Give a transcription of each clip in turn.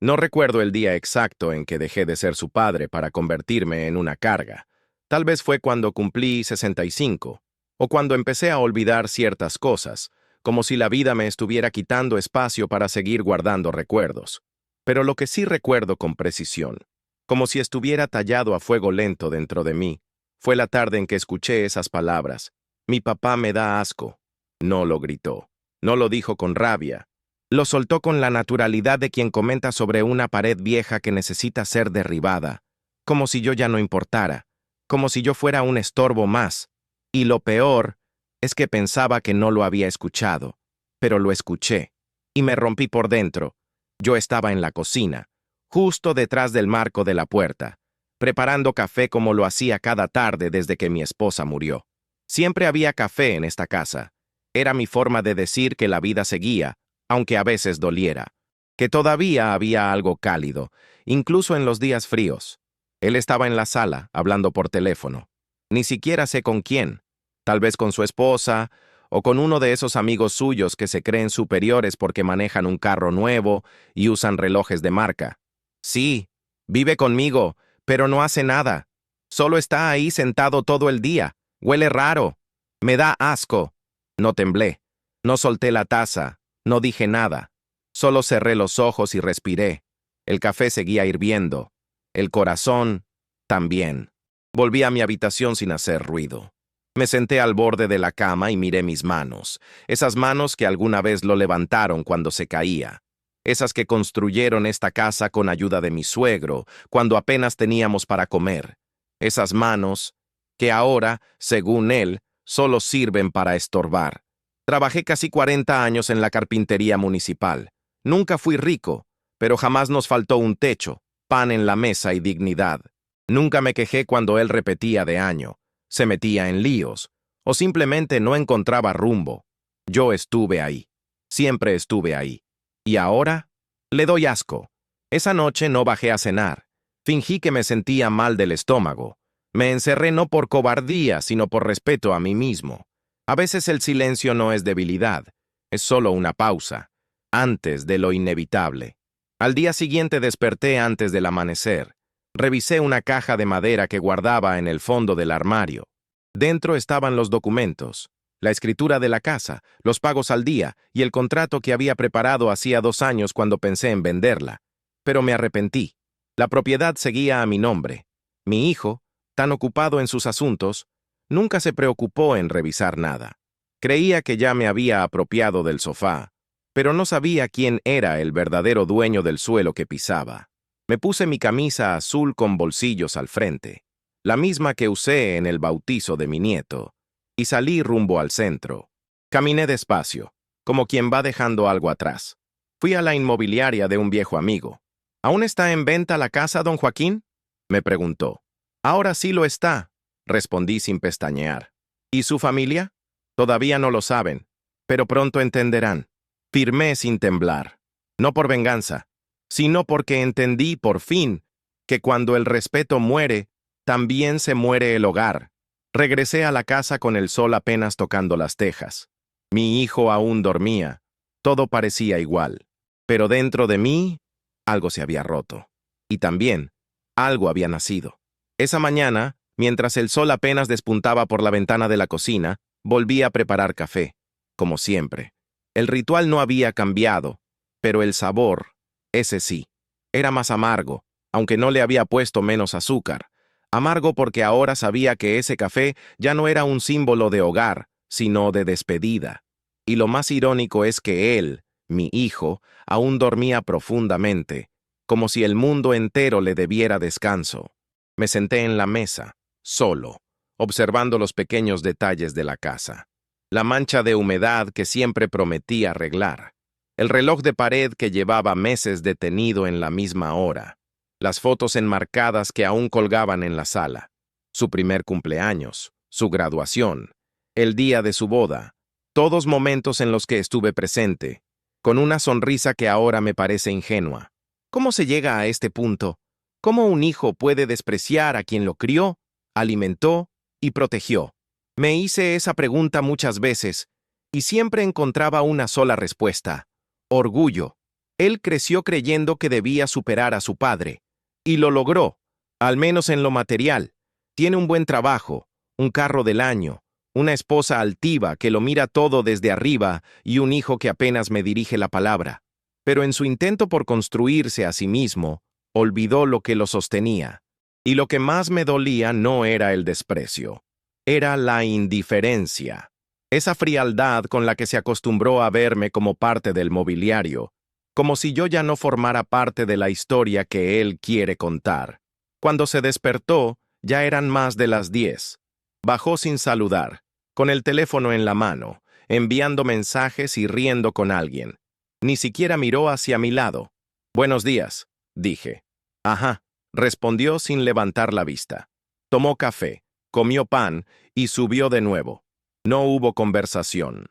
No recuerdo el día exacto en que dejé de ser su padre para convertirme en una carga. Tal vez fue cuando cumplí 65, o cuando empecé a olvidar ciertas cosas, como si la vida me estuviera quitando espacio para seguir guardando recuerdos. Pero lo que sí recuerdo con precisión, como si estuviera tallado a fuego lento dentro de mí, fue la tarde en que escuché esas palabras. Mi papá me da asco. No lo gritó. No lo dijo con rabia. Lo soltó con la naturalidad de quien comenta sobre una pared vieja que necesita ser derribada, como si yo ya no importara, como si yo fuera un estorbo más. Y lo peor es que pensaba que no lo había escuchado, pero lo escuché, y me rompí por dentro. Yo estaba en la cocina, justo detrás del marco de la puerta, preparando café como lo hacía cada tarde desde que mi esposa murió. Siempre había café en esta casa. Era mi forma de decir que la vida seguía, aunque a veces doliera, que todavía había algo cálido, incluso en los días fríos. Él estaba en la sala, hablando por teléfono. Ni siquiera sé con quién, tal vez con su esposa, o con uno de esos amigos suyos que se creen superiores porque manejan un carro nuevo y usan relojes de marca. Sí, vive conmigo, pero no hace nada. Solo está ahí sentado todo el día. Huele raro. Me da asco. No temblé. No solté la taza. No dije nada. Solo cerré los ojos y respiré. El café seguía hirviendo. El corazón también. Volví a mi habitación sin hacer ruido. Me senté al borde de la cama y miré mis manos, esas manos que alguna vez lo levantaron cuando se caía, esas que construyeron esta casa con ayuda de mi suegro, cuando apenas teníamos para comer, esas manos que ahora, según él, solo sirven para estorbar. Trabajé casi 40 años en la carpintería municipal. Nunca fui rico, pero jamás nos faltó un techo, pan en la mesa y dignidad. Nunca me quejé cuando él repetía de año, se metía en líos, o simplemente no encontraba rumbo. Yo estuve ahí. Siempre estuve ahí. ¿Y ahora? Le doy asco. Esa noche no bajé a cenar. Fingí que me sentía mal del estómago. Me encerré no por cobardía, sino por respeto a mí mismo. A veces el silencio no es debilidad, es solo una pausa, antes de lo inevitable. Al día siguiente desperté antes del amanecer. Revisé una caja de madera que guardaba en el fondo del armario. Dentro estaban los documentos, la escritura de la casa, los pagos al día y el contrato que había preparado hacía 2 años cuando pensé en venderla. Pero me arrepentí. La propiedad seguía a mi nombre. Mi hijo, tan ocupado en sus asuntos, nunca se preocupó en revisar nada. Creía que ya me había apropiado del sofá, pero no sabía quién era el verdadero dueño del suelo que pisaba. Me puse mi camisa azul con bolsillos al frente, la misma que usé en el bautizo de mi nieto, y salí rumbo al centro. Caminé despacio, como quien va dejando algo atrás. Fui a la inmobiliaria de un viejo amigo. ¿Aún está en venta la casa, don Joaquín?, me preguntó. Ahora sí lo está, respondí sin pestañear. ¿Y su familia? Todavía no lo saben, pero pronto entenderán. Firmé sin temblar. No por venganza, sino porque entendí por fin que cuando el respeto muere, también se muere el hogar. Regresé a la casa con el sol apenas tocando las tejas. Mi hijo aún dormía. Todo parecía igual. Pero dentro de mí, algo se había roto. Y también, algo había nacido. Esa mañana, mientras el sol apenas despuntaba por la ventana de la cocina, volví a preparar café, como siempre. El ritual no había cambiado, pero el sabor, ese sí, era más amargo, aunque no le había puesto menos azúcar. Amargo porque ahora sabía que ese café ya no era un símbolo de hogar, sino de despedida. Y lo más irónico es que él, mi hijo, aún dormía profundamente, como si el mundo entero le debiera descanso. Me senté en la mesa, solo, observando los pequeños detalles de la casa. La mancha de humedad que siempre prometí arreglar. El reloj de pared que llevaba meses detenido en la misma hora. Las fotos enmarcadas que aún colgaban en la sala. Su primer cumpleaños, su graduación, el día de su boda. Todos momentos en los que estuve presente, con una sonrisa que ahora me parece ingenua. ¿Cómo se llega a este punto? ¿Cómo un hijo puede despreciar a quien lo crió, alimentó y protegió? Me hice esa pregunta muchas veces y siempre encontraba una sola respuesta: orgullo. Él creció creyendo que debía superar a su padre. Y lo logró, al menos en lo material. Tiene un buen trabajo, un carro del año, una esposa altiva que lo mira todo desde arriba y un hijo que apenas me dirige la palabra. Pero en su intento por construirse a sí mismo, olvidó lo que lo sostenía. Y lo que más me dolía no era el desprecio, era la indiferencia. Esa frialdad con la que se acostumbró a verme como parte del mobiliario, como si yo ya no formara parte de la historia que él quiere contar. Cuando se despertó, ya eran más de las 10. Bajó sin saludar, con el teléfono en la mano, enviando mensajes y riendo con alguien. Ni siquiera miró hacia mi lado. «Buenos días», dije. «Ajá», respondió sin levantar la vista. Tomó café, comió pan y subió de nuevo. No hubo conversación.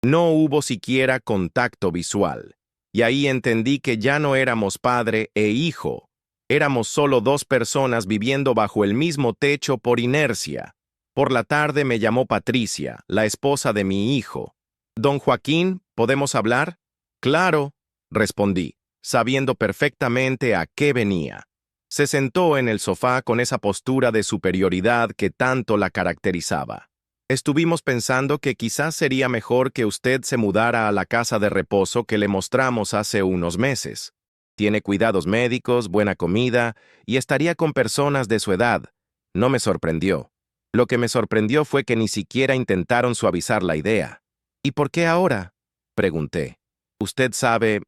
No hubo siquiera contacto visual. Y ahí entendí que ya no éramos padre e hijo. Éramos solo dos personas viviendo bajo el mismo techo por inercia. Por la tarde me llamó Patricia, la esposa de mi hijo. «Don Joaquín, ¿podemos hablar?» «Claro», respondí, sabiendo perfectamente a qué venía. Se sentó en el sofá con esa postura de superioridad que tanto la caracterizaba. «Estuvimos pensando que quizás sería mejor que usted se mudara a la casa de reposo que le mostramos hace unos meses. Tiene cuidados médicos, buena comida y estaría con personas de su edad». No me sorprendió. Lo que me sorprendió fue que ni siquiera intentaron suavizar la idea. «¿Y por qué ahora?», pregunté. «Usted sabe,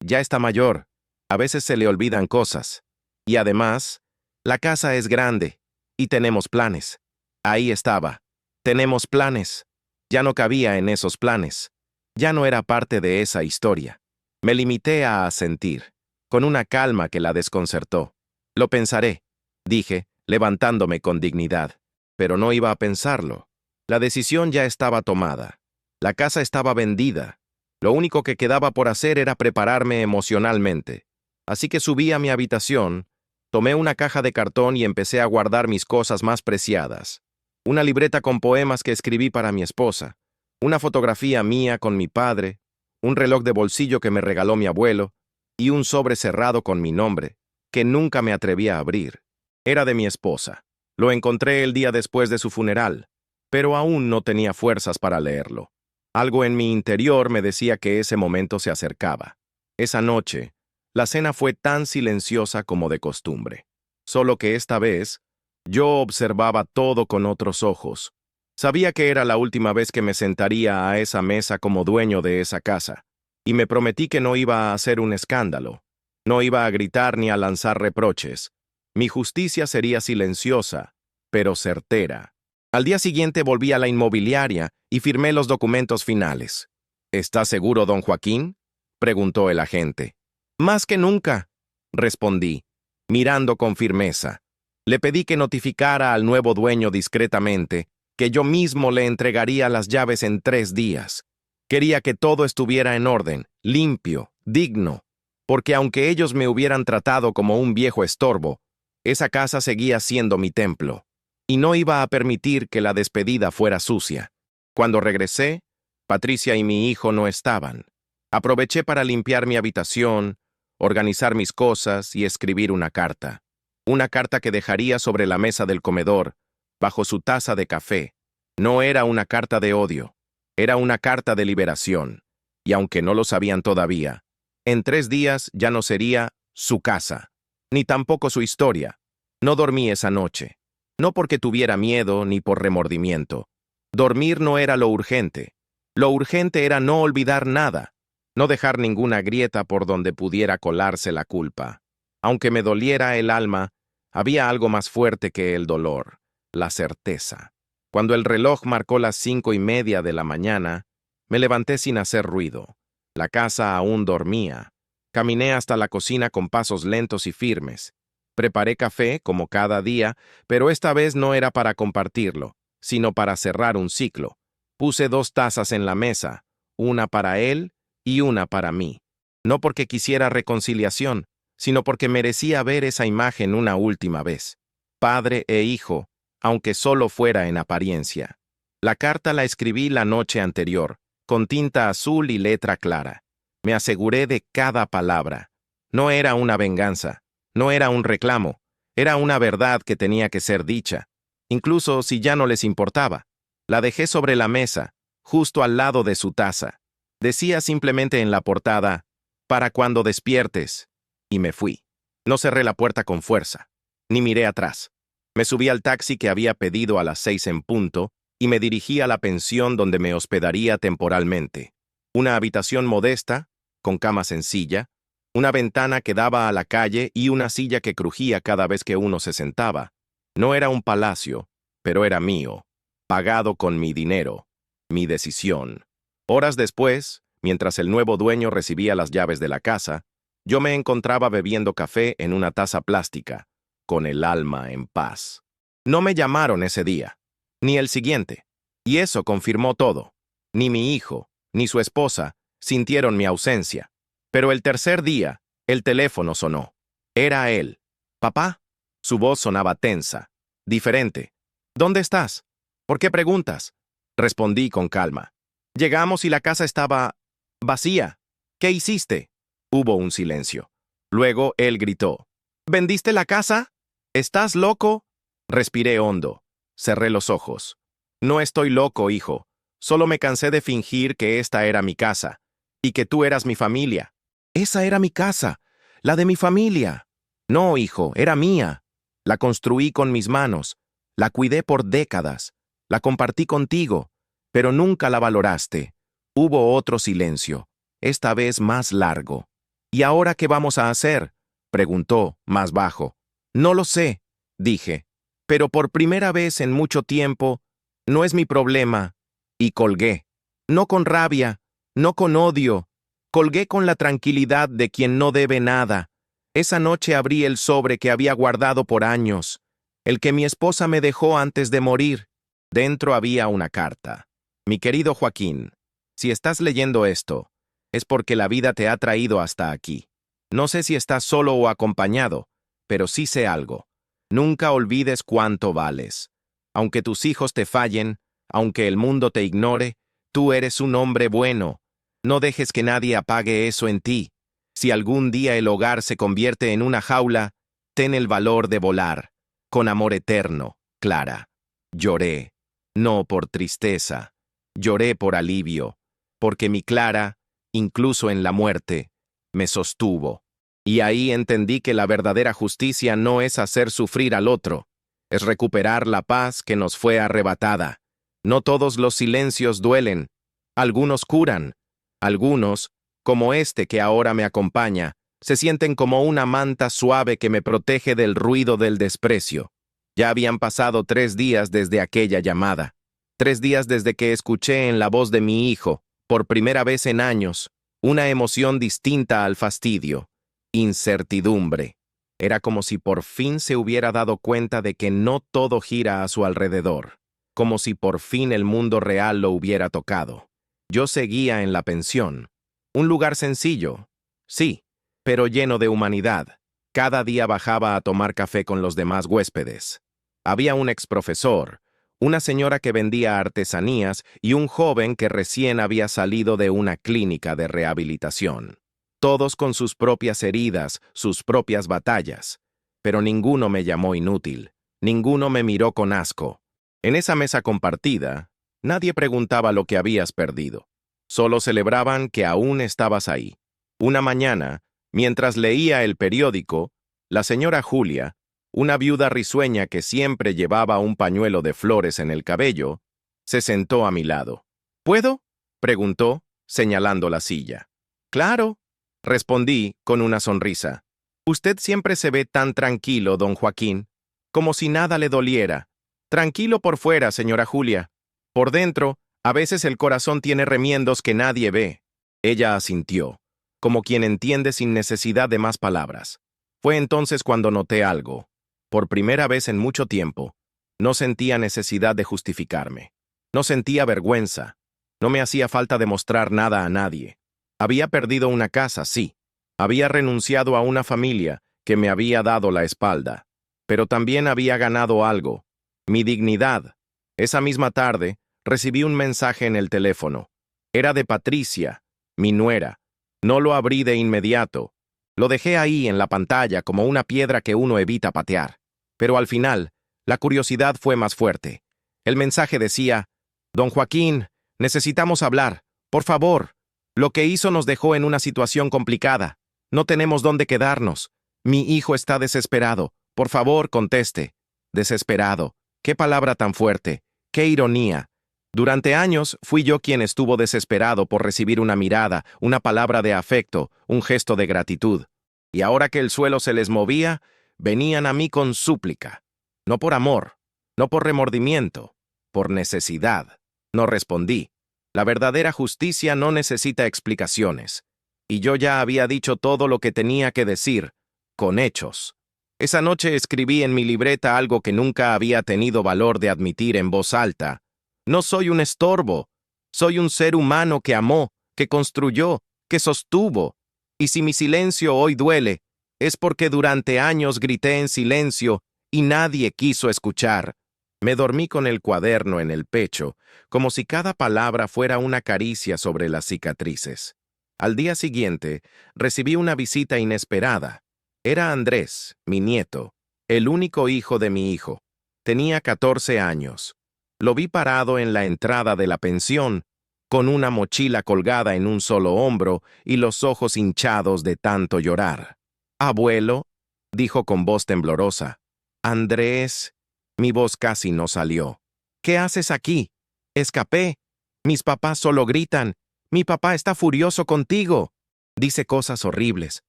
ya está mayor. A veces se le olvidan cosas. Y además, la casa es grande y tenemos planes». Ahí estaba. «Tenemos planes». Ya no cabía en esos planes. Ya no era parte de esa historia. Me limité a asentir, con una calma que la desconcertó. «Lo pensaré», dije, levantándome con dignidad. Pero no iba a pensarlo. La decisión ya estaba tomada. La casa estaba vendida. Lo único que quedaba por hacer era prepararme emocionalmente. Así que subí a mi habitación, tomé una caja de cartón y empecé a guardar mis cosas más preciadas. Una libreta con poemas que escribí para mi esposa, una fotografía mía con mi padre, un reloj de bolsillo que me regaló mi abuelo y un sobre cerrado con mi nombre, que nunca me atreví a abrir. Era de mi esposa. Lo encontré el día después de su funeral, pero aún no tenía fuerzas para leerlo. Algo en mi interior me decía que ese momento se acercaba. Esa noche, la cena fue tan silenciosa como de costumbre. Solo que esta vez, yo observaba todo con otros ojos. Sabía que era la última vez que me sentaría a esa mesa como dueño de esa casa, y me prometí que no iba a hacer un escándalo. No iba a gritar ni a lanzar reproches. Mi justicia sería silenciosa, pero certera. Al día siguiente volví a la inmobiliaria y firmé los documentos finales. «¿Está seguro, don Joaquín?», preguntó el agente. «Más que nunca», respondí, mirando con firmeza. Le pedí que notificara al nuevo dueño discretamente que yo mismo le entregaría las llaves en 3 días. Quería que todo estuviera en orden, limpio, digno, porque aunque ellos me hubieran tratado como un viejo estorbo, esa casa seguía siendo mi templo, y no iba a permitir que la despedida fuera sucia. Cuando regresé, Patricia y mi hijo no estaban. Aproveché para limpiar mi habitación, organizar mis cosas y escribir una carta. Una carta que dejaría sobre la mesa del comedor, bajo su taza de café. No era una carta de odio, era una carta de liberación. Y aunque no lo sabían todavía, en 3 días ya no sería su casa, ni tampoco su historia. No dormí esa noche, no porque tuviera miedo ni por remordimiento. Dormir no era lo urgente. Lo urgente era no olvidar nada, no dejar ninguna grieta por donde pudiera colarse la culpa. Aunque me doliera el alma, había algo más fuerte que el dolor, la certeza. Cuando el reloj marcó las 5:30 de la mañana, me levanté sin hacer ruido. La casa aún dormía. Caminé hasta la cocina con pasos lentos y firmes. Preparé café, como cada día, pero esta vez no era para compartirlo, sino para cerrar un ciclo. Puse 2 tazas en la mesa, una para él y una para mí. No porque quisiera reconciliación, sino porque merecía ver esa imagen una última vez. Padre e hijo, aunque solo fuera en apariencia. La carta la escribí la noche anterior, con tinta azul y letra clara. Me aseguré de cada palabra. No era una venganza, no era un reclamo, era una verdad que tenía que ser dicha, incluso si ya no les importaba. La dejé sobre la mesa, justo al lado de su taza. Decía simplemente en la portada, «Para cuando despiertes», y me fui. No cerré la puerta con fuerza, ni miré atrás. Me subí al taxi que había pedido a las 6 en punto y me dirigí a la pensión donde me hospedaría temporalmente. Una habitación modesta, con cama sencilla, una ventana que daba a la calle y una silla que crujía cada vez que uno se sentaba. No era un palacio, pero era mío, pagado con mi dinero, mi decisión. Horas después, mientras el nuevo dueño recibía las llaves de la casa, yo me encontraba bebiendo café en una taza plástica, con el alma en paz. No me llamaron ese día, ni el siguiente, y eso confirmó todo. Ni mi hijo, ni su esposa sintieron mi ausencia. Pero el tercer día, el teléfono sonó. Era él. «¿Papá?» Su voz sonaba tensa, diferente. «¿Dónde estás? ¿Por qué preguntas?» Respondí con calma. «Llegamos y la casa estaba vacía. ¿Qué hiciste?» Hubo un silencio. Luego él gritó. «¿Vendiste la casa? ¿Estás loco?» Respiré hondo. Cerré los ojos. «No estoy loco, hijo. Solo me cansé de fingir que esta era mi casa y que tú eras mi familia». «Esa era mi casa, la de mi familia». «No, hijo, era mía. La construí con mis manos, la cuidé por décadas, la compartí contigo, pero nunca la valoraste». Hubo otro silencio, esta vez más largo. «¿Y ahora qué vamos a hacer?», preguntó, más bajo. «No lo sé», dije, «pero por primera vez en mucho tiempo, no es mi problema». Y colgué. No con rabia, no con odio. Colgué con la tranquilidad de quien no debe nada. Esa noche abrí el sobre que había guardado por años, el que mi esposa me dejó antes de morir. Dentro había una carta. «Mi querido Joaquín, si estás leyendo esto, es porque la vida te ha traído hasta aquí. No sé si estás solo o acompañado, pero sí sé algo. Nunca olvides cuánto vales. Aunque tus hijos te fallen, aunque el mundo te ignore, tú eres un hombre bueno. No dejes que nadie apague eso en ti. Si algún día el hogar se convierte en una jaula, ten el valor de volar. Con amor eterno, Clara». Lloré, no por tristeza, lloré por alivio, porque mi Clara, incluso en la muerte, me sostuvo. Y ahí entendí que la verdadera justicia no es hacer sufrir al otro, es recuperar la paz que nos fue arrebatada. No todos los silencios duelen, algunos curan, algunos, como este que ahora me acompaña, se sienten como una manta suave que me protege del ruido del desprecio. Ya habían pasado 3 días desde aquella llamada, 3 días desde que escuché en la voz de mi hijo, por primera vez en años, una emoción distinta al fastidio, incertidumbre. Era como si por fin se hubiera dado cuenta de que no todo gira a su alrededor, como si por fin el mundo real lo hubiera tocado. Yo seguía en la pensión, un lugar sencillo, sí, pero lleno de humanidad. Cada día bajaba a tomar café con los demás huéspedes. Había un exprofesor, una señora que vendía artesanías y un joven que recién había salido de una clínica de rehabilitación. Todos con sus propias heridas, sus propias batallas. Pero ninguno me llamó inútil, ninguno me miró con asco. En esa mesa compartida, nadie preguntaba lo que habías perdido. Solo celebraban que aún estabas ahí. Una mañana, mientras leía el periódico, la señora Julia, una viuda risueña que siempre llevaba un pañuelo de flores en el cabello, se sentó a mi lado. «¿Puedo?», preguntó, señalando la silla. «Claro», respondí con una sonrisa. «Usted siempre se ve tan tranquilo, don Joaquín, como si nada le doliera. Tranquilo por fuera, señora Julia. Por dentro, a veces el corazón tiene remiendos que nadie ve». Ella asintió, como quien entiende sin necesidad de más palabras. Fue entonces cuando noté algo. Por primera vez en mucho tiempo, no sentía necesidad de justificarme. No sentía vergüenza. No me hacía falta demostrar nada a nadie. Había perdido una casa, sí. Había renunciado a una familia que me había dado la espalda. Pero también había ganado algo. Mi dignidad. Esa misma tarde, recibí un mensaje en el teléfono. Era de Patricia, mi nuera. No lo abrí de inmediato. Lo dejé ahí en la pantalla como una piedra que uno evita patear. Pero al final, la curiosidad fue más fuerte. El mensaje decía: «Don Joaquín, necesitamos hablar. Por favor. Lo que hizo nos dejó en una situación complicada. No tenemos dónde quedarnos. Mi hijo está desesperado. Por favor, conteste». Desesperado. Qué palabra tan fuerte. Qué ironía. Durante años fui yo quien estuvo desesperado por recibir una mirada, una palabra de afecto, un gesto de gratitud. Y ahora que el suelo se les movía, venían a mí con súplica. No por amor, no por remordimiento, por necesidad. No respondí. La verdadera justicia no necesita explicaciones. Y yo ya había dicho todo lo que tenía que decir, con hechos. Esa noche escribí en mi libreta algo que nunca había tenido valor de admitir en voz alta. No soy un estorbo. Soy un ser humano que amó, que construyó, que sostuvo. Y si mi silencio hoy duele, es porque durante años grité en silencio y nadie quiso escuchar. Me dormí con el cuaderno en el pecho, como si cada palabra fuera una caricia sobre las cicatrices. Al día siguiente, recibí una visita inesperada. Era Andrés, mi nieto, el único hijo de mi hijo. Tenía 14 años. Lo vi parado en la entrada de la pensión, con una mochila colgada en un solo hombro y los ojos hinchados de tanto llorar. «Abuelo», dijo con voz temblorosa. «Andrés». Mi voz casi no salió. «¿Qué haces aquí?» «Escapé. Mis papás solo gritan. Mi papá está furioso contigo. Dice cosas horribles.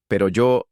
Pero yo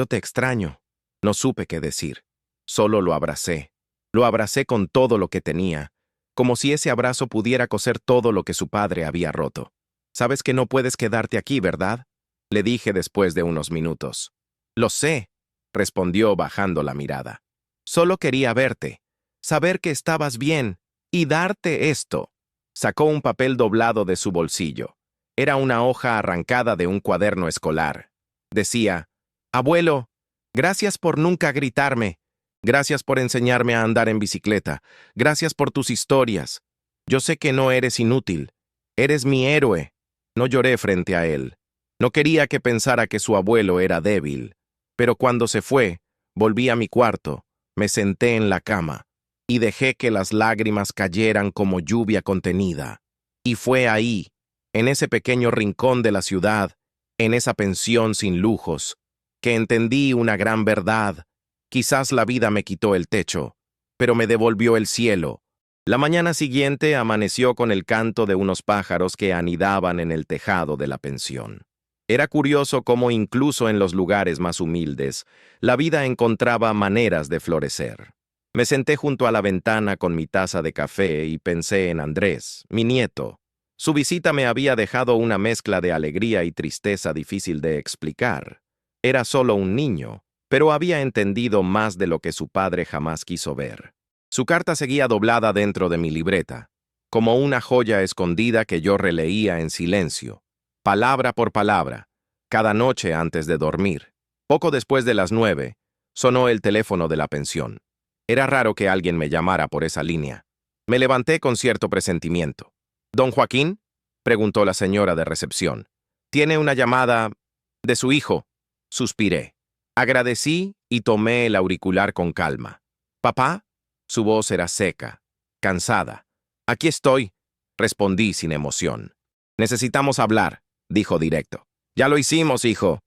te extraño». No supe qué decir. Solo lo abracé. Lo abracé con todo lo que tenía, como si ese abrazo pudiera coser todo lo que su padre había roto. «Sabes que no puedes quedarte aquí, ¿verdad?», le dije después de unos minutos. «Lo sé», respondió bajando la mirada. «Solo quería verte, saber que estabas bien y darte esto». Sacó un papel doblado de su bolsillo. Era una hoja arrancada de un cuaderno escolar. Decía: «Abuelo, gracias por nunca gritarme. Gracias por enseñarme a andar en bicicleta. Gracias por tus historias. Yo sé que no eres inútil. Eres mi héroe». No lloré frente a él. No quería que pensara que su abuelo era débil. Pero cuando se fue, volví a mi cuarto, me senté en la cama y dejé que las lágrimas cayeran como lluvia contenida. Y fue ahí, en ese pequeño rincón de la ciudad, en esa pensión sin lujos, que entendí una gran verdad. Quizás la vida me quitó el techo, pero me devolvió el cielo. La mañana siguiente amaneció con el canto de unos pájaros que anidaban en el tejado de la pensión. Era curioso cómo incluso en los lugares más humildes, la vida encontraba maneras de florecer. Me senté junto a la ventana con mi taza de café y pensé en Andrés, mi nieto. Su visita me había dejado una mezcla de alegría y tristeza difícil de explicar. Era solo un niño, pero había entendido más de lo que su padre jamás quiso ver. Su carta seguía doblada dentro de mi libreta, como una joya escondida que yo releía en silencio, palabra por palabra, cada noche antes de dormir. Poco después de las 9, sonó el teléfono de la pensión. Era raro que alguien me llamara por esa línea. Me levanté con cierto presentimiento. «¿Don Joaquín?», preguntó la señora de recepción. «Tiene una llamada de su hijo», suspiré. Agradecí y tomé el auricular con calma. «¿Papá?». Su voz era seca, cansada. «Aquí estoy», respondí sin emoción. «Necesitamos hablar», dijo directo. «Ya lo hicimos, hijo.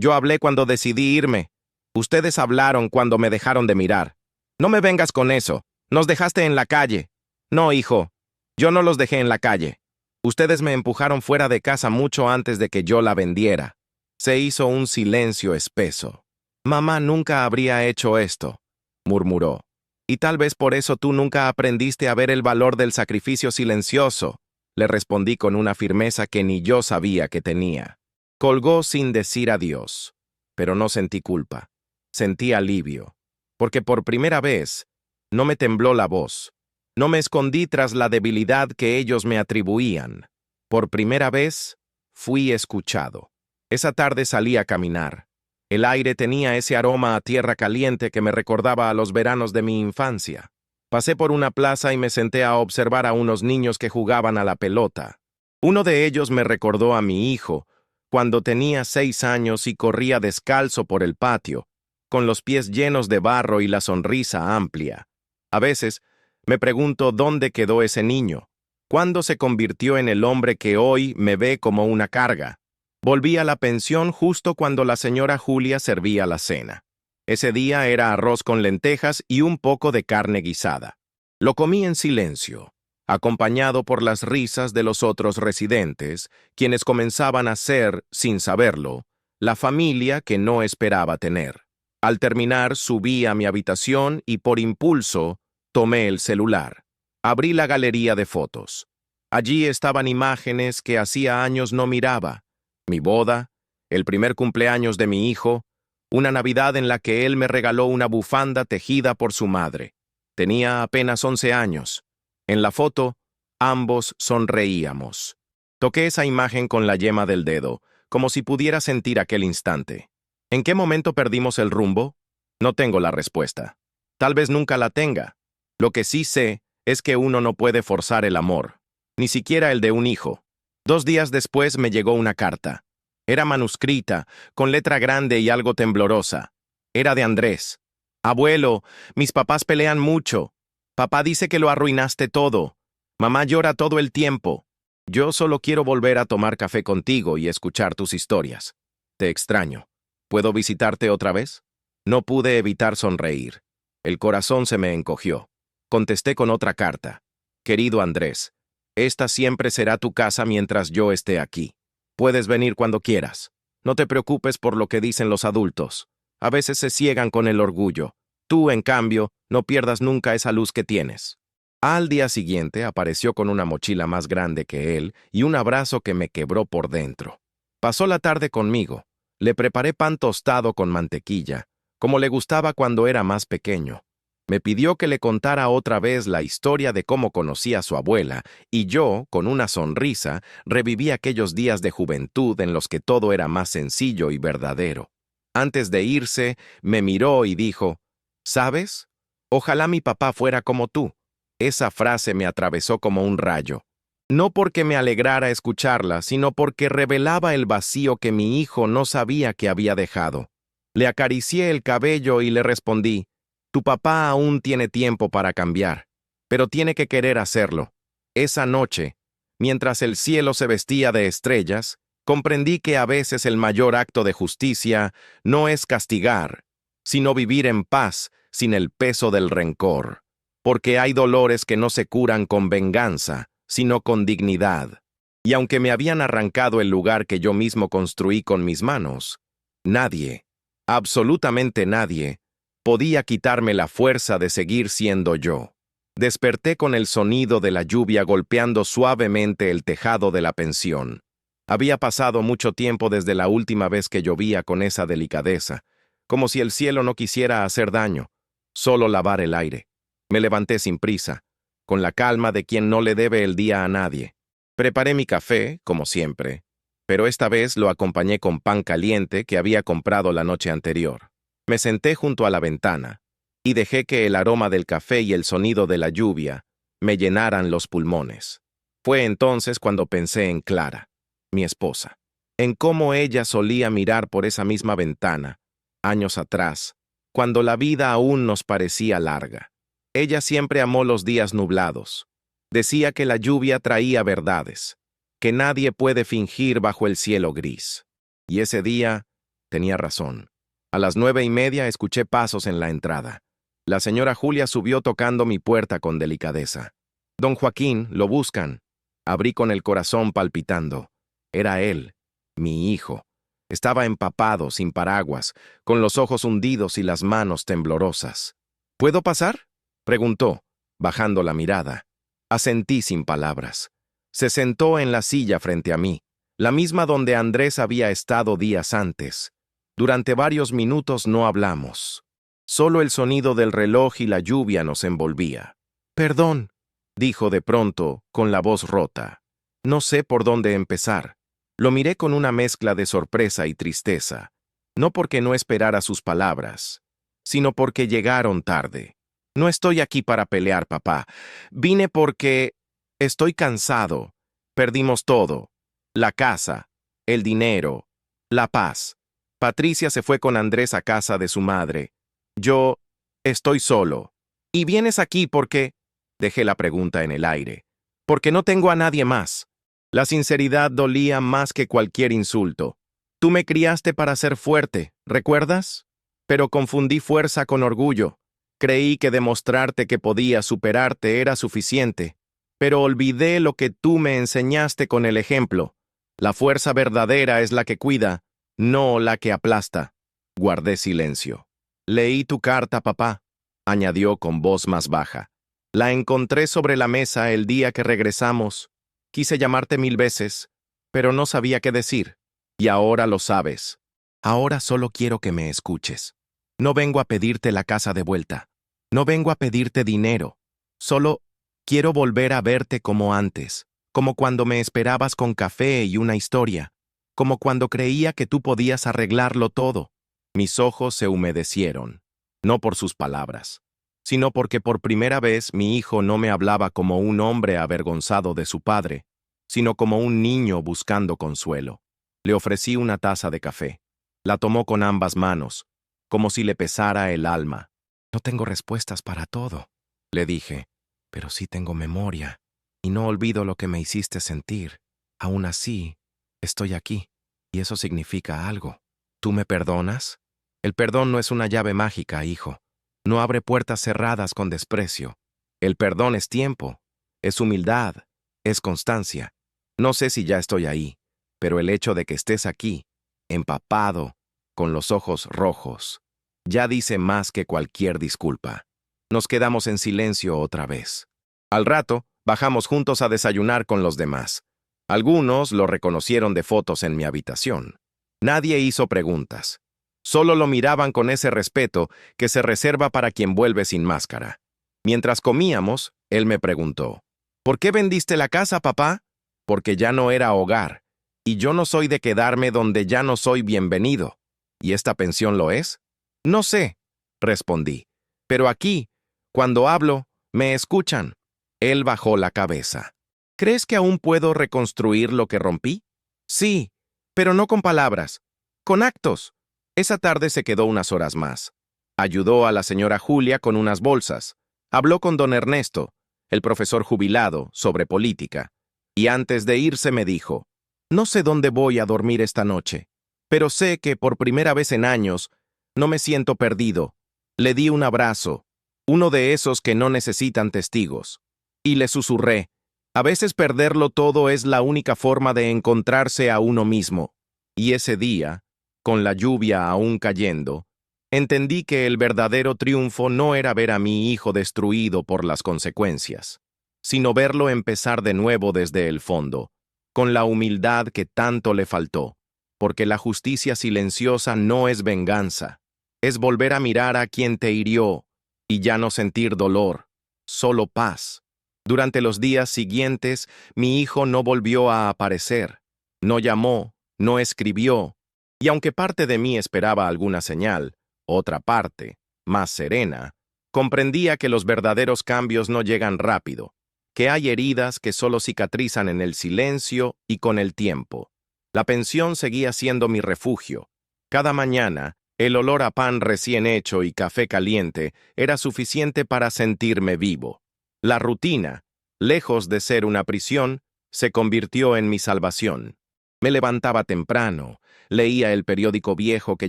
Yo hablé cuando decidí irme. Ustedes hablaron cuando me dejaron de mirar. No me vengas con eso. Nos dejaste en la calle». «No, hijo. Yo no los dejé en la calle. Ustedes me empujaron fuera de casa mucho antes de que yo la vendiera». Se hizo un silencio espeso. «Mamá nunca habría hecho esto», murmuró. «Y tal vez por eso tú nunca aprendiste a ver el valor del sacrificio silencioso», le respondí con una firmeza que ni yo sabía que tenía. Colgó sin decir adiós, pero no sentí culpa. Sentí alivio, porque por primera vez no me tembló la voz. No me escondí tras la debilidad que ellos me atribuían. Por primera vez fui escuchado. Esa tarde salí a caminar. El aire tenía ese aroma a tierra caliente que me recordaba a los veranos de mi infancia. Pasé por una plaza y me senté a observar a unos niños que jugaban a la pelota. Uno de ellos me recordó a mi hijo, cuando tenía 6 años y corría descalzo por el patio, con los pies llenos de barro y la sonrisa amplia. A veces me pregunto dónde quedó ese niño, cuándo se convirtió en el hombre que hoy me ve como una carga. Volví a la pensión justo cuando la señora Julia servía la cena. Ese día era arroz con lentejas y un poco de carne guisada. Lo comí en silencio, acompañado por las risas de los otros residentes, quienes comenzaban a ser, sin saberlo, la familia que no esperaba tener. Al terminar, subí a mi habitación y, por impulso, tomé el celular. Abrí la galería de fotos. Allí estaban imágenes que hacía años no miraba. Mi boda, el primer cumpleaños de mi hijo, una Navidad en la que él me regaló una bufanda tejida por su madre. Tenía apenas 11 años. En la foto, ambos sonreíamos. Toqué esa imagen con la yema del dedo, como si pudiera sentir aquel instante. ¿En qué momento perdimos el rumbo? No tengo la respuesta. Tal vez nunca la tenga. Lo que sí sé es que uno no puede forzar el amor, ni siquiera el de un hijo. 2 días después me llegó una carta. Era manuscrita, con letra grande y algo temblorosa. Era de Andrés. Abuelo, mis papás pelean mucho. Papá dice que lo arruinaste todo. Mamá llora todo el tiempo. Yo solo quiero volver a tomar café contigo y escuchar tus historias. Te extraño. ¿Puedo visitarte otra vez? No pude evitar sonreír. El corazón se me encogió. Contesté con otra carta. Querido Andrés, esta siempre será tu casa mientras yo esté aquí. Puedes venir cuando quieras. No te preocupes por lo que dicen los adultos. A veces se ciegan con el orgullo. Tú, en cambio, no pierdas nunca esa luz que tienes. Al día siguiente apareció con una mochila más grande que él y un abrazo que me quebró por dentro. Pasó la tarde conmigo. Le preparé pan tostado con mantequilla, como le gustaba cuando era más pequeño. Me pidió que le contara otra vez la historia de cómo conocí a su abuela, y yo, con una sonrisa, reviví aquellos días de juventud en los que todo era más sencillo y verdadero. Antes de irse, me miró y dijo, ¿sabes? Ojalá mi papá fuera como tú. Esa frase me atravesó como un rayo. No porque me alegrara escucharla, sino porque revelaba el vacío que mi hijo no sabía que había dejado. Le acaricié el cabello y le respondí, tu papá aún tiene tiempo para cambiar, pero tiene que querer hacerlo. Esa noche, mientras el cielo se vestía de estrellas, comprendí que a veces el mayor acto de justicia no es castigar, sino vivir en paz sin el peso del rencor, porque hay dolores que no se curan con venganza, sino con dignidad. Y aunque me habían arrancado el lugar que yo mismo construí con mis manos, nadie, absolutamente nadie, podía quitarme la fuerza de seguir siendo yo. Desperté con el sonido de la lluvia golpeando suavemente el tejado de la pensión. Había pasado mucho tiempo desde la última vez que llovía con esa delicadeza, como si el cielo no quisiera hacer daño, solo lavar el aire. Me levanté sin prisa, con la calma de quien no le debe el día a nadie. Preparé mi café, como siempre, pero esta vez lo acompañé con pan caliente que había comprado la noche anterior. Me senté junto a la ventana y dejé que el aroma del café y el sonido de la lluvia me llenaran los pulmones. Fue entonces cuando pensé en Clara, mi esposa, en cómo ella solía mirar por esa misma ventana, años atrás, cuando la vida aún nos parecía larga. Ella siempre amó los días nublados. Decía que la lluvia traía verdades, que nadie puede fingir bajo el cielo gris. Y ese día tenía razón. A las 9:30 escuché pasos en la entrada. La señora Julia subió tocando mi puerta con delicadeza. Don Joaquín, lo buscan. Abrí con el corazón palpitando. Era él, mi hijo. Estaba empapado, sin paraguas, con los ojos hundidos y las manos temblorosas. ¿Puedo pasar?, preguntó, bajando la mirada. Asentí sin palabras. Se sentó en la silla frente a mí, la misma donde Andrés había estado días antes. Durante varios minutos no hablamos. Solo el sonido del reloj y la lluvia nos envolvía. «Perdón», dijo de pronto, con la voz rota. «No sé por dónde empezar». Lo miré con una mezcla de sorpresa y tristeza, no porque no esperara sus palabras, sino porque llegaron tarde. «No estoy aquí para pelear, papá. Vine porque estoy cansado. Perdimos todo. La casa, el dinero, la paz. Patricia se fue con Andrés a casa de su madre. Yo estoy solo. ¿Y vienes aquí porque? Dejé la pregunta en el aire. Porque no tengo a nadie más. La sinceridad dolía más que cualquier insulto. Tú me criaste para ser fuerte, ¿recuerdas? Pero confundí fuerza con orgullo. Creí que demostrarte que podía superarte era suficiente. Pero olvidé lo que tú me enseñaste con el ejemplo. La fuerza verdadera es la que cuida, no la que aplasta. Guardé silencio. Leí tu carta, papá, añadió con voz más baja. La encontré sobre la mesa el día que regresamos. Quise llamarte 1000 veces, pero no sabía qué decir. Y ahora lo sabes. Ahora solo quiero que me escuches. No vengo a pedirte la casa de vuelta. No vengo a pedirte dinero. Solo quiero volver a verte como antes, como cuando me esperabas con café y una historia, como cuando creía que tú podías arreglarlo todo. Mis ojos se humedecieron, no por sus palabras, sino porque por primera vez mi hijo no me hablaba como un hombre avergonzado de su padre, sino como un niño buscando consuelo. Le ofrecí una taza de café. La tomó con ambas manos, como si le pesara el alma. No tengo respuestas para todo, le dije, pero sí tengo memoria, y no olvido lo que me hiciste sentir. Aún así, estoy aquí, y eso significa algo. ¿Tú me perdonas? El perdón no es una llave mágica, hijo. No abre puertas cerradas con desprecio. El perdón es tiempo, es humildad, es constancia. No sé si ya estoy ahí, pero el hecho de que estés aquí, empapado, con los ojos rojos, ya dice más que cualquier disculpa. Nos quedamos en silencio otra vez. Al rato, bajamos juntos a desayunar con los demás. Algunos lo reconocieron de fotos en mi habitación. Nadie hizo preguntas. Solo lo miraban con ese respeto que se reserva para quien vuelve sin máscara. Mientras comíamos, él me preguntó, ¿por qué vendiste la casa, papá? Porque ya no era hogar, y yo no soy de quedarme donde ya no soy bienvenido. ¿Y esta pensión lo es? No sé, respondí, pero aquí, cuando hablo, me escuchan. Él bajó la cabeza. ¿Crees que aún puedo reconstruir lo que rompí? Sí, pero no con palabras, con actos. Esa tarde se quedó unas horas más. Ayudó a la señora Julia con unas bolsas. Habló con don Ernesto, el profesor jubilado, sobre política. Y antes de irse me dijo, no sé dónde voy a dormir esta noche, pero sé que por primera vez en años no me siento perdido. Le di un abrazo, uno de esos que no necesitan testigos. Y le susurré, a veces perderlo todo es la única forma de encontrarse a uno mismo. Y ese día, con la lluvia aún cayendo, entendí que el verdadero triunfo no era ver a mi hijo destruido por las consecuencias, sino verlo empezar de nuevo desde el fondo, con la humildad que tanto le faltó, porque la justicia silenciosa no es venganza, es volver a mirar a quien te hirió y ya no sentir dolor, solo paz. Durante los días siguientes, mi hijo no volvió a aparecer, no llamó, no escribió, y aunque parte de mí esperaba alguna señal, otra parte, más serena, comprendía que los verdaderos cambios no llegan rápido, que hay heridas que solo cicatrizan en el silencio y con el tiempo. La pensión seguía siendo mi refugio. Cada mañana, el olor a pan recién hecho y café caliente era suficiente para sentirme vivo. La rutina, lejos de ser una prisión, se convirtió en mi salvación. Me levantaba temprano, leía el periódico viejo que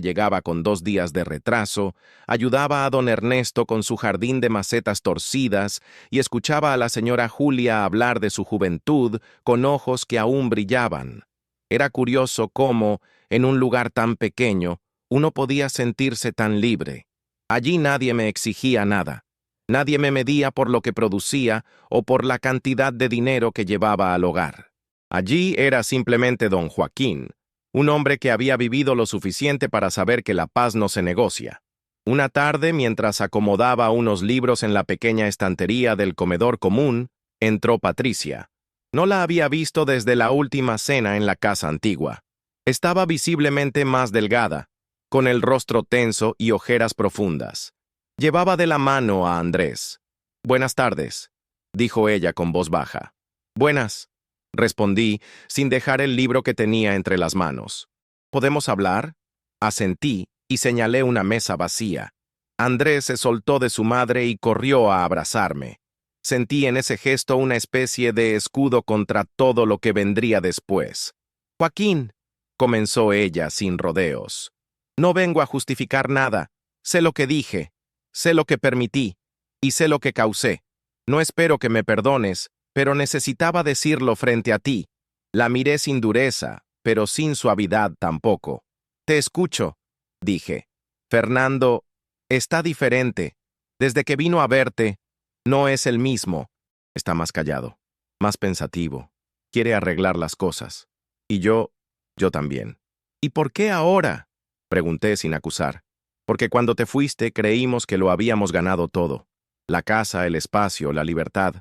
llegaba con 2 días de retraso, ayudaba a don Ernesto con su jardín de macetas torcidas y escuchaba a la señora Julia hablar de su juventud con ojos que aún brillaban. Era curioso cómo, en un lugar tan pequeño, uno podía sentirse tan libre. Allí nadie me exigía nada. Nadie me medía por lo que producía o por la cantidad de dinero que llevaba al hogar. Allí era simplemente don Joaquín, un hombre que había vivido lo suficiente para saber que la paz no se negocia. Una tarde, mientras acomodaba unos libros en la pequeña estantería del comedor común, entró Patricia. No la había visto desde la última cena en la casa antigua. Estaba visiblemente más delgada, con el rostro tenso y ojeras profundas. Llevaba de la mano a Andrés. «Buenas tardes», dijo ella con voz baja. «Buenas», respondí, sin dejar el libro que tenía entre las manos. ¿Podemos hablar? Asentí y señalé una mesa vacía. Andrés se soltó de su madre y corrió a abrazarme. Sentí en ese gesto una especie de escudo contra todo lo que vendría después. Joaquín, comenzó ella sin rodeos. No vengo a justificar nada. Sé lo que dije, sé lo que permití y sé lo que causé. No espero que me perdones, pero necesitaba decirlo frente a ti. La miré sin dureza, pero sin suavidad tampoco. Te escucho, dije. Fernando, está diferente. Desde que vino a verte, no es el mismo. Está más callado, más pensativo. Quiere arreglar las cosas. Y yo también. ¿Y por qué ahora? Pregunté sin acusar. Porque cuando te fuiste creímos que lo habíamos ganado todo. La casa, el espacio, la libertad.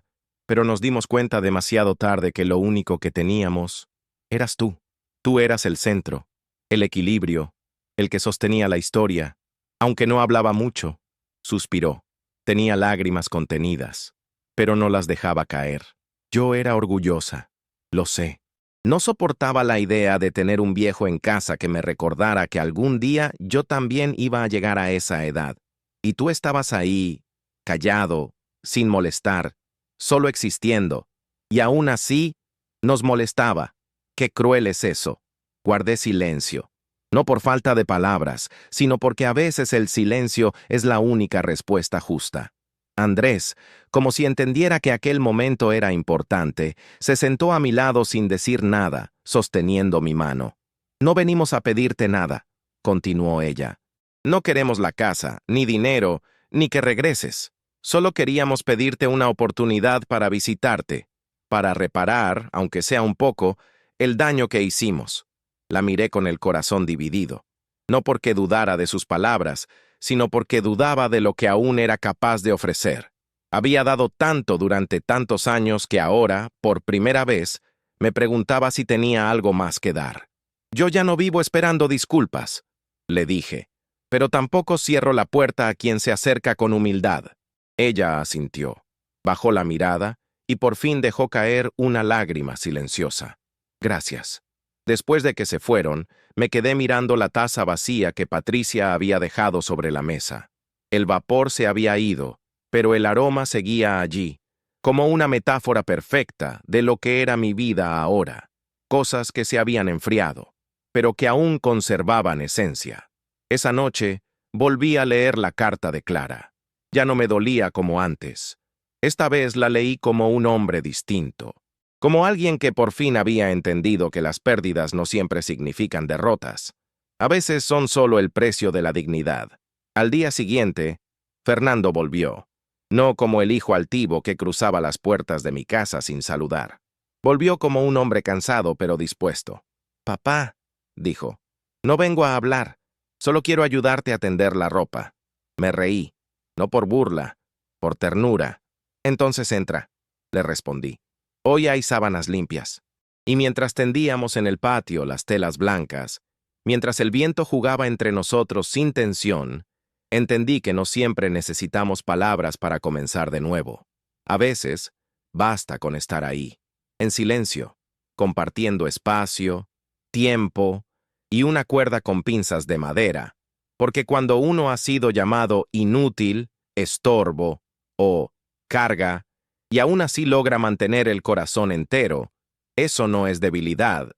Pero nos dimos cuenta demasiado tarde que lo único que teníamos eras tú. Tú eras el centro, el equilibrio, el que sostenía la historia. Aunque no hablaba mucho, suspiró. Tenía lágrimas contenidas, pero no las dejaba caer. Yo era orgullosa, lo sé. No soportaba la idea de tener un viejo en casa que me recordara que algún día yo también iba a llegar a esa edad. Y tú estabas ahí, callado, sin molestar, solo existiendo. Y aún así, nos molestaba. Qué cruel es eso. Guardé silencio. No por falta de palabras, sino porque a veces el silencio es la única respuesta justa. Andrés, como si entendiera que aquel momento era importante, se sentó a mi lado sin decir nada, sosteniendo mi mano. No venimos a pedirte nada, continuó ella. No queremos la casa, ni dinero, ni que regreses. Solo queríamos pedirte una oportunidad para visitarte, para reparar, aunque sea un poco, el daño que hicimos. La miré con el corazón dividido, no porque dudara de sus palabras, sino porque dudaba de lo que aún era capaz de ofrecer. Había dado tanto durante tantos años que ahora, por primera vez, me preguntaba si tenía algo más que dar. Yo ya no vivo esperando disculpas, le dije, pero tampoco cierro la puerta a quien se acerca con humildad. Ella asintió, bajó la mirada y por fin dejó caer una lágrima silenciosa. Gracias. Después de que se fueron, me quedé mirando la taza vacía que Patricia había dejado sobre la mesa. El vapor se había ido, pero el aroma seguía allí, como una metáfora perfecta de lo que era mi vida ahora. Cosas que se habían enfriado, pero que aún conservaban esencia. Esa noche, volví a leer la carta de Clara. Ya no me dolía como antes. Esta vez la leí como un hombre distinto. Como alguien que por fin había entendido que las pérdidas no siempre significan derrotas. A veces son solo el precio de la dignidad. Al día siguiente, Fernando volvió. No como el hijo altivo que cruzaba las puertas de mi casa sin saludar. Volvió como un hombre cansado pero dispuesto. «Papá», dijo, «no vengo a hablar. Solo quiero ayudarte a tender la ropa». Me reí, no por burla, por ternura. «Entonces entra», le respondí. Hoy hay sábanas limpias. Y mientras tendíamos en el patio las telas blancas, mientras el viento jugaba entre nosotros sin tensión, entendí que no siempre necesitamos palabras para comenzar de nuevo. A veces, basta con estar ahí, en silencio, compartiendo espacio, tiempo y una cuerda con pinzas de madera, porque cuando uno ha sido llamado inútil, estorbo o carga, y aún así logra mantener el corazón entero, eso no es debilidad,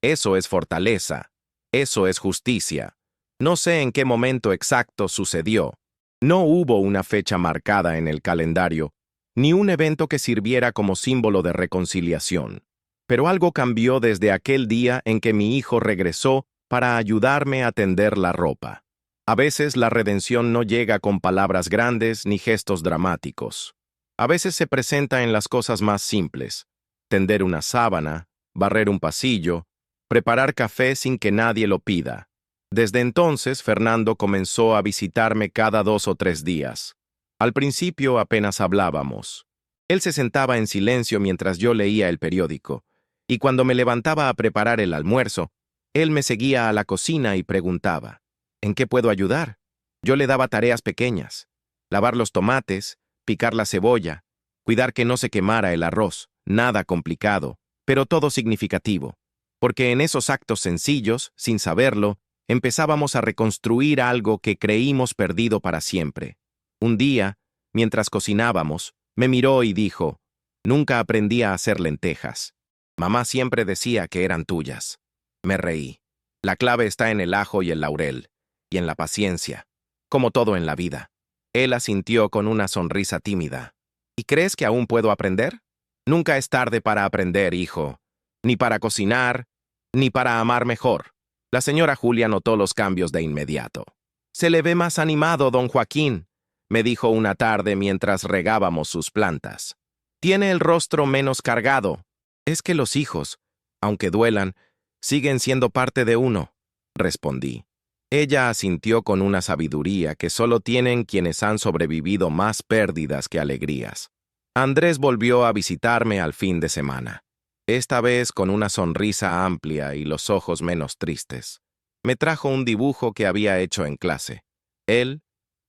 eso es fortaleza, eso es justicia. No sé en qué momento exacto sucedió. No hubo una fecha marcada en el calendario, ni un evento que sirviera como símbolo de reconciliación. Pero algo cambió desde aquel día en que mi hijo regresó para ayudarme a tender la ropa. A veces la redención no llega con palabras grandes ni gestos dramáticos. A veces se presenta en las cosas más simples: tender una sábana, barrer un pasillo, preparar café sin que nadie lo pida. Desde entonces, Fernando comenzó a visitarme cada 2 o 3 días. Al principio apenas hablábamos. Él se sentaba en silencio mientras yo leía el periódico, y cuando me levantaba a preparar el almuerzo, él me seguía a la cocina y preguntaba, ¿en qué puedo ayudar? Yo le daba tareas pequeñas: lavar los tomates, picar la cebolla, cuidar que no se quemara el arroz, nada complicado, pero todo significativo, porque en esos actos sencillos, sin saberlo, empezábamos a reconstruir algo que creímos perdido para siempre. Un día, mientras cocinábamos, me miró y dijo, «Nunca aprendí a hacer lentejas. Mamá siempre decía que eran tuyas». Me reí. La clave está en el ajo y el laurel, y en la paciencia, como todo en la vida. Él asintió con una sonrisa tímida. ¿Y crees que aún puedo aprender? Nunca es tarde para aprender, hijo. Ni para cocinar, ni para amar mejor. La señora Julia notó los cambios de inmediato. «Se le ve más animado, don Joaquín», me dijo una tarde mientras regábamos sus plantas. «Tiene el rostro menos cargado». «Es que los hijos, aunque duelan, siguen siendo parte de uno», respondí. Ella asintió con una sabiduría que solo tienen quienes han sobrevivido más pérdidas que alegrías. Andrés volvió a visitarme al fin de semana, esta vez con una sonrisa amplia y los ojos menos tristes. Me trajo un dibujo que había hecho en clase. Él,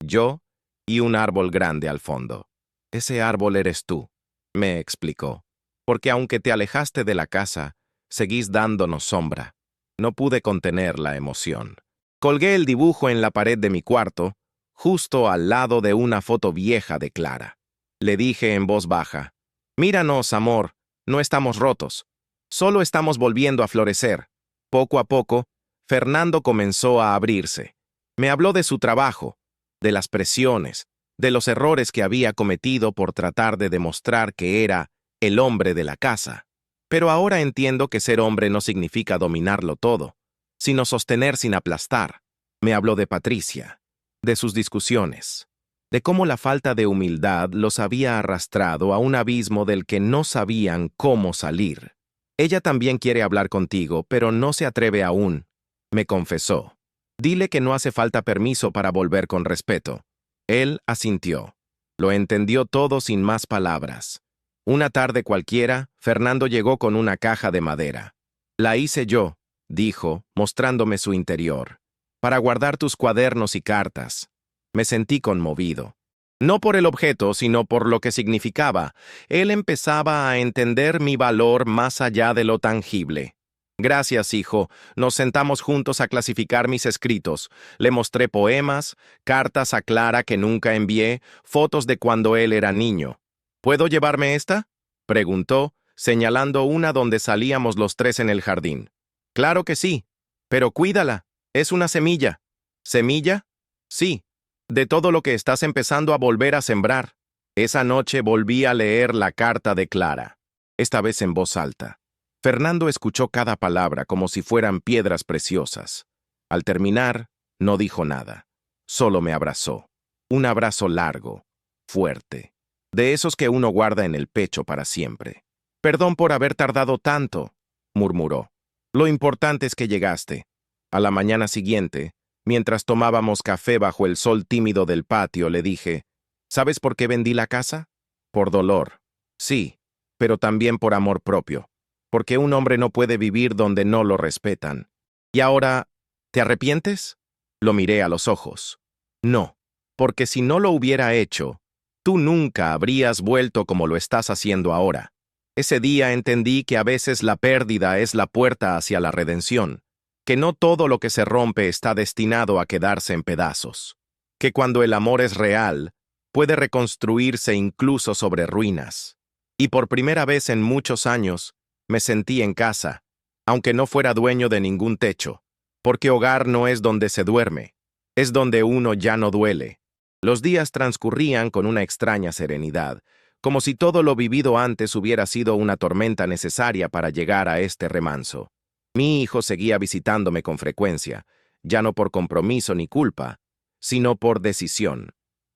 yo y un árbol grande al fondo. «Ese árbol eres tú», me explicó, «porque aunque te alejaste de la casa, seguís dándonos sombra». No pude contener la emoción. Colgué el dibujo en la pared de mi cuarto, justo al lado de una foto vieja de Clara. Le dije en voz baja, «Míranos, amor, no estamos rotos. Solo estamos volviendo a florecer». Poco a poco, Fernando comenzó a abrirse. Me habló de su trabajo, de las presiones, de los errores que había cometido por tratar de demostrar que era el hombre de la casa. Pero ahora entiendo que ser hombre no significa dominarlo todo, sino sostener sin aplastar. Me habló de Patricia, de sus discusiones, de cómo la falta de humildad los había arrastrado a un abismo del que no sabían cómo salir. «Ella también quiere hablar contigo, pero no se atreve aún», me confesó. «Dile que no hace falta permiso para volver con respeto». Él asintió. Lo entendió todo sin más palabras. Una tarde cualquiera, Fernando llegó con una caja de madera. «La hice yo», dijo, mostrándome su interior, «para guardar tus cuadernos y cartas». Me sentí conmovido. No por el objeto, sino por lo que significaba. Él empezaba a entender mi valor más allá de lo tangible. «Gracias, hijo». Nos sentamos juntos a clasificar mis escritos. Le mostré poemas, cartas a Clara que nunca envié, fotos de cuando él era niño. «¿Puedo llevarme esta?», preguntó, señalando una donde salíamos los tres en el jardín. «Claro que sí, pero cuídala, es una semilla». «¿Semilla?» «Sí, de todo lo que estás empezando a volver a sembrar». Esa noche volví a leer la carta de Clara, esta vez en voz alta. Fernando escuchó cada palabra como si fueran piedras preciosas. Al terminar, no dijo nada, solo me abrazó. Un abrazo largo, fuerte, de esos que uno guarda en el pecho para siempre. «Perdón por haber tardado tanto», murmuró. «Lo importante es que llegaste». A la mañana siguiente, mientras tomábamos café bajo el sol tímido del patio, le dije, «¿Sabes por qué vendí la casa? Por dolor. Sí, pero también por amor propio. Porque un hombre no puede vivir donde no lo respetan. ¿Y ahora, te arrepientes?». Lo miré a los ojos. «No, porque si no lo hubiera hecho, tú nunca habrías vuelto como lo estás haciendo ahora». Ese día entendí que a veces la pérdida es la puerta hacia la redención, que no todo lo que se rompe está destinado a quedarse en pedazos, que cuando el amor es real, puede reconstruirse incluso sobre ruinas. Y por primera vez en muchos años, me sentí en casa, aunque no fuera dueño de ningún techo, porque hogar no es donde se duerme, es donde uno ya no duele. Los días transcurrían con una extraña serenidad, como si todo lo vivido antes hubiera sido una tormenta necesaria para llegar a este remanso. Mi hijo seguía visitándome con frecuencia, ya no por compromiso ni culpa, sino por decisión.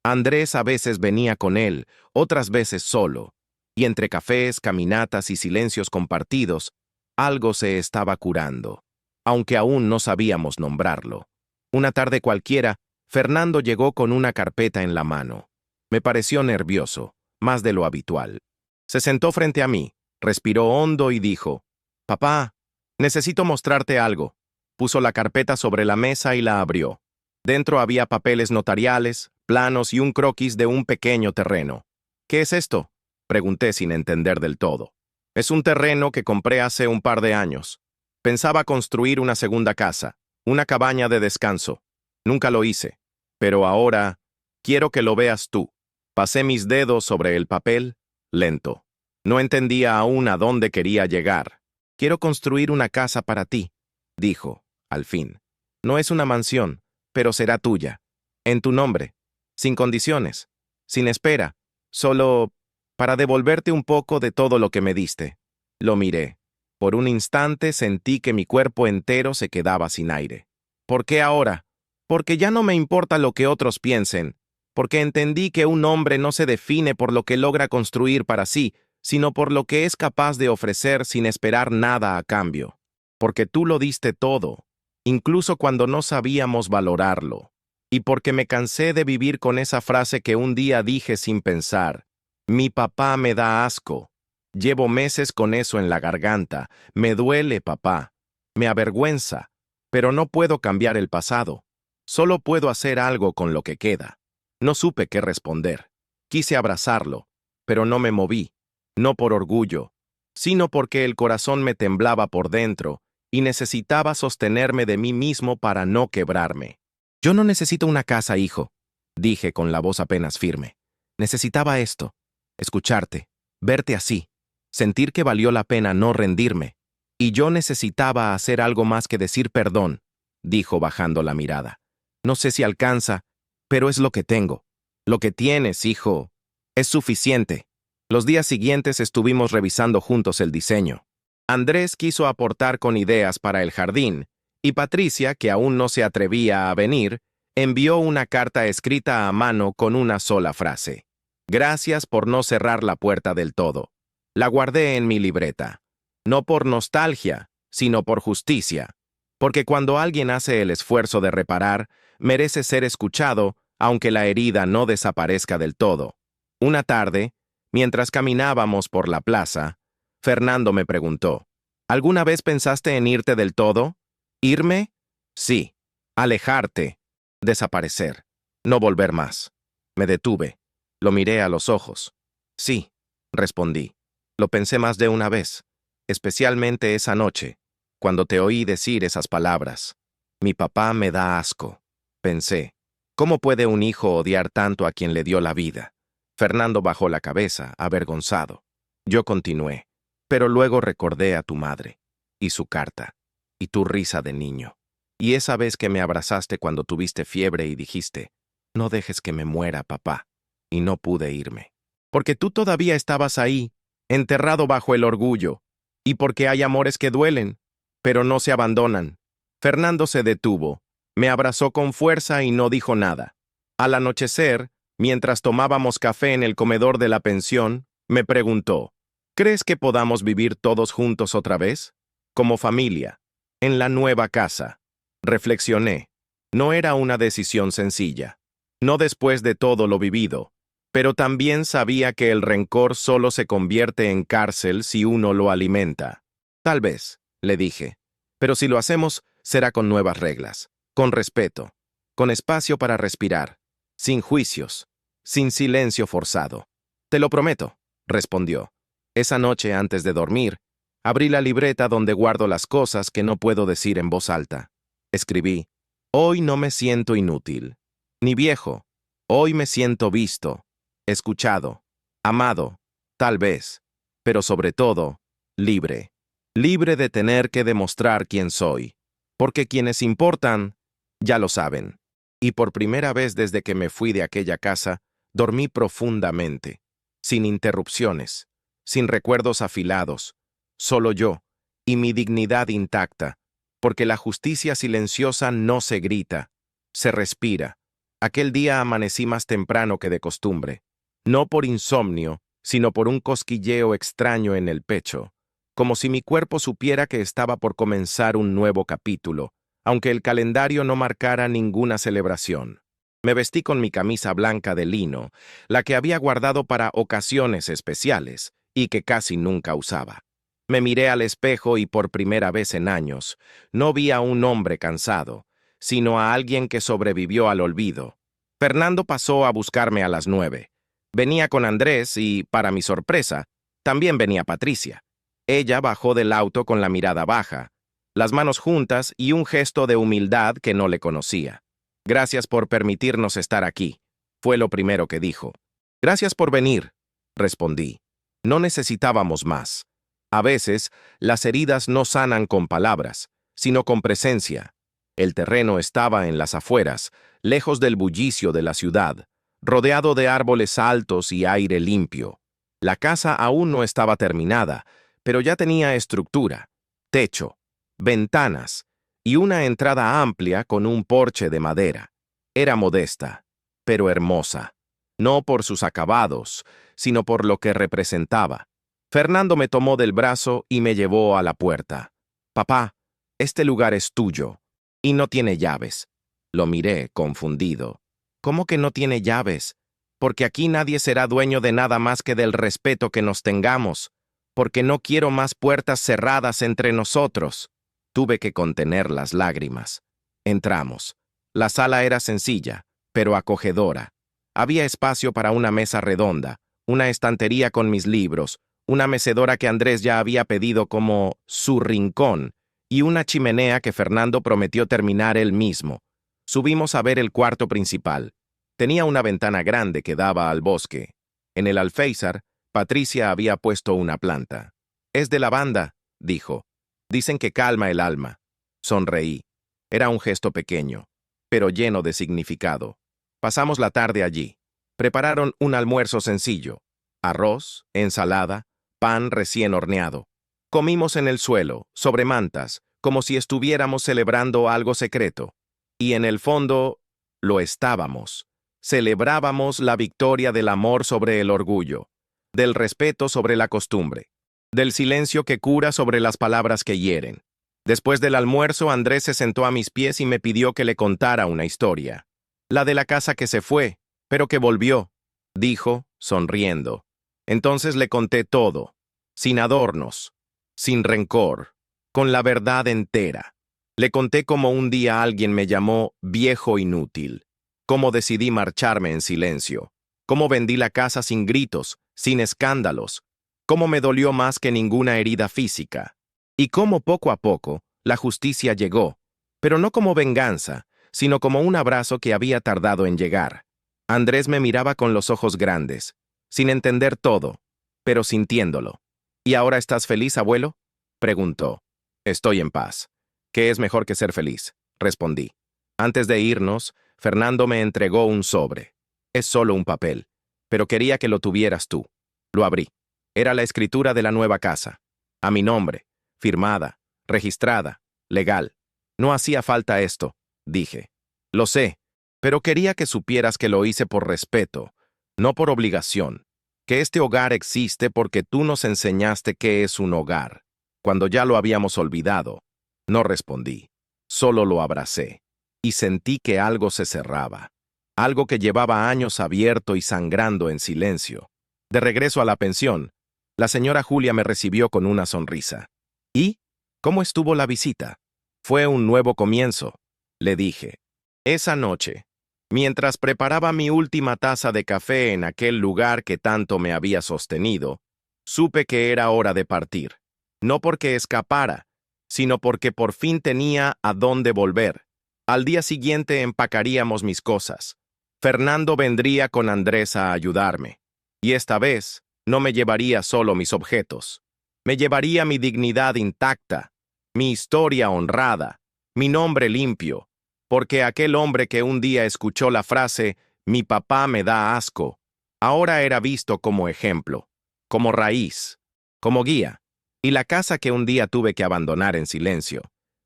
Andrés a veces venía con él, otras veces solo, y entre cafés, caminatas y silencios compartidos, algo se estaba curando, aunque aún no sabíamos nombrarlo. Una tarde cualquiera, Fernando llegó con una carpeta en la mano. Me pareció nervioso, más de lo habitual. Se sentó frente a mí, respiró hondo y dijo, «Papá, necesito mostrarte algo». Puso la carpeta sobre la mesa y la abrió. Dentro había papeles notariales, planos y un croquis de un pequeño terreno. «¿Qué es esto?», pregunté sin entender del todo. Es un terreno que compré hace un par de años. Pensaba construir una segunda casa, una cabaña de descanso. Nunca lo hice. Pero ahora quiero que lo veas tú. Pasé mis dedos sobre el papel, lento. No entendía aún a dónde quería llegar. Quiero construir una casa para ti, dijo, al fin. No es una mansión, pero será tuya. En tu nombre. Sin condiciones. Sin espera. Solo para devolverte un poco de todo lo que me diste. Lo miré. Por un instante sentí que mi cuerpo entero se quedaba sin aire. ¿Por qué ahora? Porque ya no me importa lo que otros piensen. Porque entendí que un hombre no se define por lo que logra construir para sí, sino por lo que es capaz de ofrecer sin esperar nada a cambio. Porque tú lo diste todo, incluso cuando no sabíamos valorarlo. Y porque me cansé de vivir con esa frase que un día dije sin pensar. Mi papá me da asco. Llevo meses con eso en la garganta. Me duele, papá. Me avergüenza. Pero no puedo cambiar el pasado. Solo puedo hacer algo con lo que queda. No supe qué responder. Quise abrazarlo, pero no me moví. No por orgullo, sino porque el corazón me temblaba por dentro y necesitaba sostenerme de mí mismo para no quebrarme. Yo no necesito una casa, hijo, dije con la voz apenas firme. Necesitaba esto, escucharte, verte así, sentir que valió la pena no rendirme. Y yo necesitaba hacer algo más que decir perdón, dijo bajando la mirada. No sé si alcanza, pero es lo que tengo. Lo que tienes, hijo, es suficiente. Los días siguientes estuvimos revisando juntos el diseño. Andrés quiso aportar con ideas para el jardín, y Patricia, que aún no se atrevía a venir, envió una carta escrita a mano con una sola frase. Gracias por no cerrar la puerta del todo. La guardé en mi libreta. No por nostalgia, sino por justicia. Porque cuando alguien hace el esfuerzo de reparar, merece ser escuchado, aunque la herida no desaparezca del todo. Una tarde, mientras caminábamos por la plaza, Fernando me preguntó, ¿alguna vez pensaste en irte del todo? ¿Irme? Sí. Alejarte. Desaparecer. No volver más. Me detuve. Lo miré a los ojos. Sí, respondí. Lo pensé más de una vez, especialmente esa noche, cuando te oí decir esas palabras. Mi papá me da asco. Pensé, ¿cómo puede un hijo odiar tanto a quien le dio la vida? Fernando bajó la cabeza, avergonzado. Yo continué, pero luego recordé a tu madre, y su carta, y tu risa de niño, y esa vez que me abrazaste cuando tuviste fiebre y dijiste, no dejes que me muera, papá, y no pude irme. Porque tú todavía estabas ahí, enterrado bajo el orgullo, y porque hay amores que duelen, pero no se abandonan. Fernando se detuvo, me abrazó con fuerza y no dijo nada. Al anochecer, mientras tomábamos café en el comedor de la pensión, me preguntó, ¿crees que podamos vivir todos juntos otra vez? Como familia, en la nueva casa. Reflexioné. No era una decisión sencilla. No después de todo lo vivido. Pero también sabía que el rencor solo se convierte en cárcel si uno lo alimenta. Tal vez, le dije. Pero si lo hacemos, será con nuevas reglas, con respeto, con espacio para respirar, sin juicios, sin silencio forzado. Te lo prometo, respondió. Esa noche antes de dormir, abrí la libreta donde guardo las cosas que no puedo decir en voz alta. Escribí, hoy no me siento inútil, ni viejo, hoy me siento visto, escuchado, amado, tal vez, pero sobre todo, libre. Libre de tener que demostrar quién soy. Porque quienes importan, ya lo saben. Y por primera vez desde que me fui de aquella casa, dormí profundamente, sin interrupciones, sin recuerdos afilados, solo yo, y mi dignidad intacta, porque la justicia silenciosa no se grita, se respira. Aquel día amanecí más temprano que de costumbre, no por insomnio, sino por un cosquilleo extraño en el pecho, como si mi cuerpo supiera que estaba por comenzar un nuevo capítulo, aunque el calendario no marcara ninguna celebración. Me vestí con mi camisa blanca de lino, la que había guardado para ocasiones especiales y que casi nunca usaba. Me miré al espejo y por primera vez en años, no vi a un hombre cansado, sino a alguien que sobrevivió al olvido. Fernando pasó a buscarme a las 9. Venía con Andrés y, para mi sorpresa, también venía Patricia. Ella bajó del auto con la mirada baja, las manos juntas y un gesto de humildad que no le conocía. Gracias por permitirnos estar aquí, fue lo primero que dijo. Gracias por venir, respondí. No necesitábamos más. A veces, las heridas no sanan con palabras, sino con presencia. El terreno estaba en las afueras, lejos del bullicio de la ciudad, rodeado de árboles altos y aire limpio. La casa aún no estaba terminada, pero ya tenía estructura, techo, ventanas y una entrada amplia con un porche de madera. Era modesta, pero hermosa, no por sus acabados, sino por lo que representaba. Fernando me tomó del brazo y me llevó a la puerta. Papá, este lugar es tuyo, y no tiene llaves. Lo miré, confundido. ¿Cómo que no tiene llaves? Porque aquí nadie será dueño de nada más que del respeto que nos tengamos, porque no quiero más puertas cerradas entre nosotros. Tuve que contener las lágrimas. Entramos. La sala era sencilla, pero acogedora. Había espacio para una mesa redonda, una estantería con mis libros, una mecedora que Andrés ya había pedido como su rincón, y una chimenea que Fernando prometió terminar él mismo. Subimos a ver el cuarto principal. Tenía una ventana grande que daba al bosque. En el alféizar, Patricia había puesto una planta. «Es de lavanda», dijo. «Dicen que calma el alma». Sonreí. Era un gesto pequeño, pero lleno de significado. Pasamos la tarde allí. Prepararon un almuerzo sencillo. Arroz, ensalada, pan recién horneado. Comimos en el suelo, sobre mantas, como si estuviéramos celebrando algo secreto. Y en el fondo, lo estábamos. Celebrábamos la victoria del amor sobre el orgullo, del respeto sobre la costumbre, del silencio que cura sobre las palabras que hieren. Después del almuerzo, Andrés se sentó a mis pies y me pidió que le contara una historia. La de la casa que se fue, pero que volvió, dijo, sonriendo. Entonces le conté todo, sin adornos, sin rencor, con la verdad entera. Le conté cómo un día alguien me llamó viejo inútil, cómo decidí marcharme en silencio, cómo vendí la casa sin gritos, sin escándalos, cómo me dolió más que ninguna herida física, y cómo poco a poco la justicia llegó, pero no como venganza, sino como un abrazo que había tardado en llegar. Andrés me miraba con los ojos grandes, sin entender todo, pero sintiéndolo. ¿Y ahora estás feliz, abuelo?, preguntó. Estoy en paz. ¿Qué es mejor que ser feliz?, respondí. Antes de irnos, Fernando me entregó un sobre. Es solo un papel, pero quería que lo tuvieras tú. Lo abrí. Era la escritura de la nueva casa. A mi nombre, firmada, registrada, legal. No hacía falta esto, dije. Lo sé, pero quería que supieras que lo hice por respeto, no por obligación. Que este hogar existe porque tú nos enseñaste qué es un hogar. Cuando ya lo habíamos olvidado, no respondí. Solo lo abracé. Y sentí que algo se cerraba. Algo que llevaba años abierto y sangrando en silencio. De regreso a la pensión, la señora Julia me recibió con una sonrisa. ¿Y cómo estuvo la visita? Fue un nuevo comienzo, le dije. Esa noche, mientras preparaba mi última taza de café en aquel lugar que tanto me había sostenido, supe que era hora de partir. No porque escapara, sino porque por fin tenía a dónde volver. Al día siguiente empacaríamos mis cosas. Fernando vendría con Andrés a ayudarme. Y esta vez no me llevaría solo mis objetos. Me llevaría mi dignidad intacta, mi historia honrada, mi nombre limpio, porque aquel hombre que un día escuchó la frase «mi papá me da asco», ahora era visto como ejemplo, como raíz, como guía. Y la casa que un día tuve que abandonar en silencio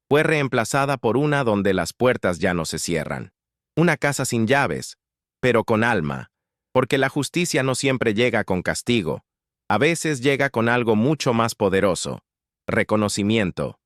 fue reemplazada por una donde las puertas ya no se cierran. Una casa sin llaves, pero con alma, porque la justicia no siempre llega con castigo. A veces llega con algo mucho más poderoso: reconocimiento.